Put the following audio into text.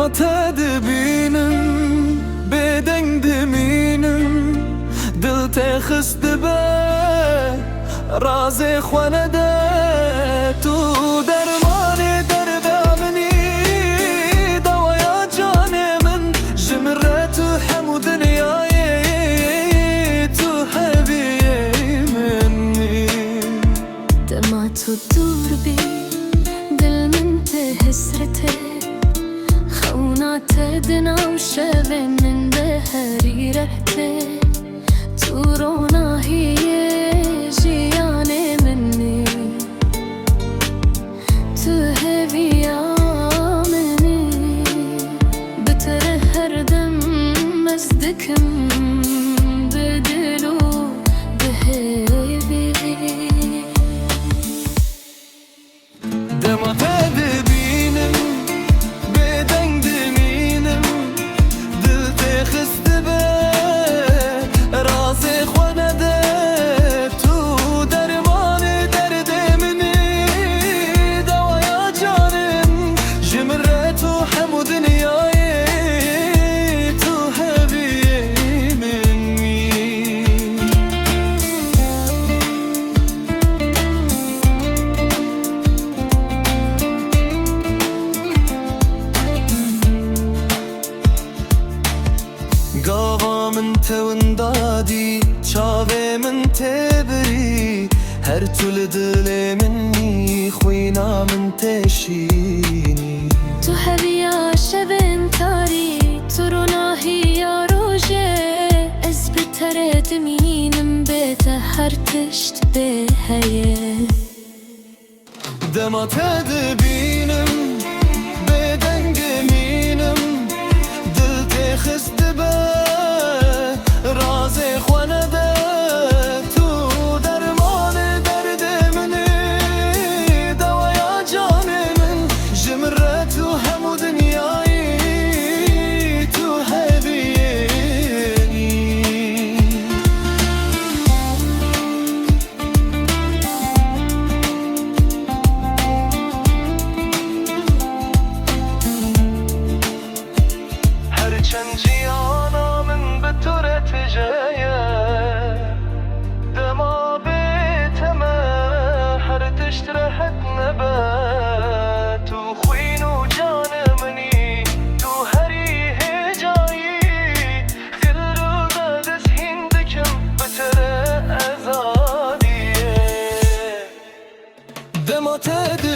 دما تدبینم بدنگ دمینم دل تخست به راز خوانه ده تو درمان درد منی دوایا جان من جمره تو همو دنیای تو حبیب منی دما تو دور بی دل من ته حسرته خونات دنا و شب من به حریرته تو روناهی جیان منی تو هویا منی بتر هر دم مزدکم بدلو بهیوی دما تدبینم بدنگ دمینم دل تخست به راز خوانه ده تو درمان درد منی دوایا جانم جمره تو همو دنیای تو حبیب منی گاوا من تون دادی چاوه من تبری هر طول دل منی خوینا من تشینی تو هویا شبن تاری تو روناهی یا روژه از بتر دمینم بته هر تشت به هیه دما تدبینم بدنگ مینم دل تخست به راز خوانه ده تو درمان درد منی دوایا جان من جمره تو همو دنیای تو حبیبی هرچند جیانا من به تو رتجایه دما بیتمه هر تشت رهت نبه تو خوین و جان منی تو هری هجایی دل رو دست هندکم بتر ازادیه دما تد